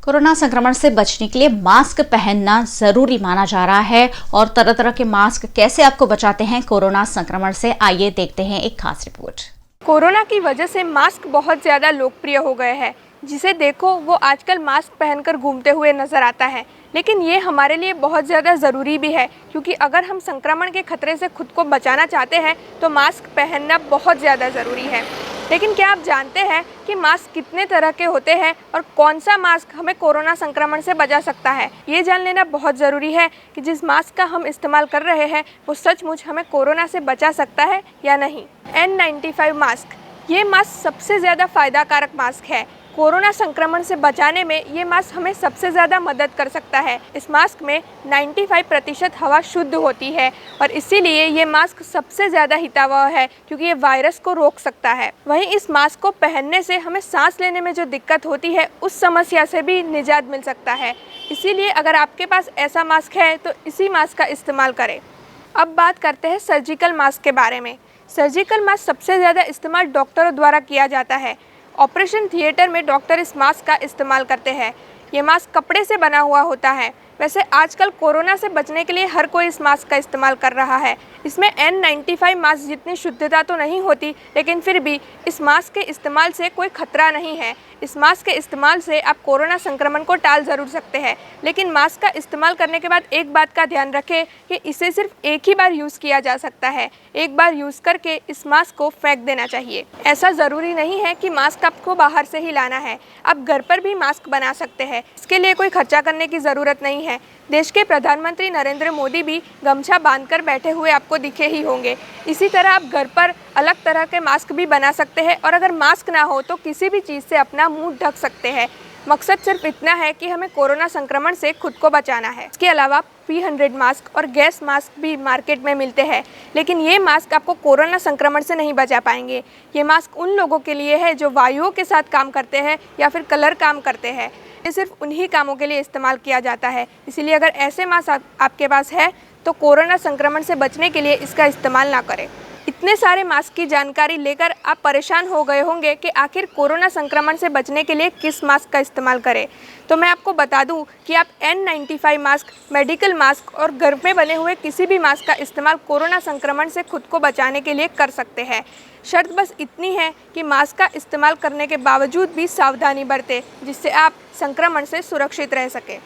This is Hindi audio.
कोरोना संक्रमण से बचने के लिए मास्क पहनना जरूरी माना जा रहा है और तरह तरह के मास्क कैसे आपको बचाते हैं कोरोना संक्रमण से, आइए देखते हैं एक खास रिपोर्ट। कोरोना की वजह से मास्क बहुत ज़्यादा लोकप्रिय हो गए हैं। जिसे देखो वो आजकल मास्क पहनकर घूमते हुए नज़र आता है, लेकिन ये हमारे लिए बहुत ज़्यादा ज़रूरी भी है, क्योंकि अगर हम संक्रमण के खतरे से खुद को बचाना चाहते हैं तो मास्क पहनना बहुत ज़्यादा ज़रूरी है। लेकिन क्या आप जानते हैं कि मास्क कितने तरह के होते हैं और कौन सा मास्क हमें कोरोना संक्रमण से बचा सकता है? ये जान लेना बहुत ज़रूरी है कि जिस मास्क का हम इस्तेमाल कर रहे हैं वो सचमुच हमें कोरोना से बचा सकता है या नहीं। N95 मास्क, ये मास्क सबसे ज़्यादा फ़ायदाकारक मास्क है। कोरोना संक्रमण से बचाने में ये मास्क हमें सबसे ज़्यादा मदद कर सकता है। इस मास्क में 95% हवा शुद्ध होती है और इसीलिए ये मास्क सबसे ज़्यादा हितावह है, क्योंकि ये वायरस को रोक सकता है। वहीं इस मास्क को पहनने से हमें सांस लेने में जो दिक्कत होती है उस समस्या से भी निजात मिल सकता है। इसीलिए अगर आपके पास ऐसा मास्क है तो इसी मास्क का इस्तेमाल करें। अब बात करते हैं सर्जिकल मास्क के बारे में। सर्जिकल मास्क सबसे ज़्यादा इस्तेमाल डॉक्टरों द्वारा किया जाता है। ऑपरेशन थिएटर में डॉक्टर इस मास्क का इस्तेमाल करते हैं। ये मास्क कपड़े से बना हुआ होता है। वैसे आजकल कोरोना से बचने के लिए हर कोई इस मास्क का इस्तेमाल कर रहा है। इसमें N95 मास्क जितनी शुद्धता तो नहीं होती, लेकिन फिर भी इस मास्क के इस्तेमाल से कोई खतरा नहीं है। इस मास्क के इस्तेमाल से आप कोरोना संक्रमण को टाल ज़रूर सकते हैं, लेकिन मास्क का इस्तेमाल करने के बाद एक बात का ध्यान रखें कि इसे सिर्फ एक ही बार यूज़ किया जा सकता है। एक बार यूज़ करके इस मास्क को फेंक देना चाहिए। ऐसा ज़रूरी नहीं है कि मास्क आपको बाहर से ही लाना है, आप घर पर भी मास्क बना सकते हैं। इसके लिए कोई खर्चा करने की ज़रूरत नहीं है। देश के प्रधानमंत्री नरेंद्र मोदी भी गमछा बांधकर बैठे हुए आपको दिखे ही होंगे। इसी तरह आप घर पर अलग तरह के मास्क भी बना सकते हैं और अगर मास्क ना हो तो किसी भी चीज़ से अपना मुंह ढक सकते हैं। मकसद सिर्फ इतना है कि हमें कोरोना संक्रमण से खुद को बचाना है। इसके अलावा P100 मास्क और गैस मास्क भी मार्केट में मिलते हैं, लेकिन ये मास्क आपको कोरोना संक्रमण से नहीं बचा पाएंगे। ये मास्क उन लोगों के लिए है जो वायुओं के साथ काम करते हैं या फिर कलर काम करते हैं। ये सिर्फ उन्हीं कामों के लिए इस्तेमाल किया जाता है। इसीलिए अगर ऐसे मास्क आपके पास है तो कोरोना संक्रमण से बचने के लिए इसका इस्तेमाल ना करें। इतने सारे मास्क की जानकारी लेकर आप परेशान हो गए होंगे कि आखिर कोरोना संक्रमण से बचने के लिए किस मास्क का इस्तेमाल करें। तो मैं आपको बता दूं कि आप N95 मास्क, मेडिकल मास्क और घर में बने हुए किसी भी मास्क का इस्तेमाल कोरोना संक्रमण से खुद को बचाने के लिए कर सकते हैं। शर्त बस इतनी है कि मास्क का इस्तेमाल करने के बावजूद भी सावधानी बरतें, जिससे आप संक्रमण से सुरक्षित रह सकें।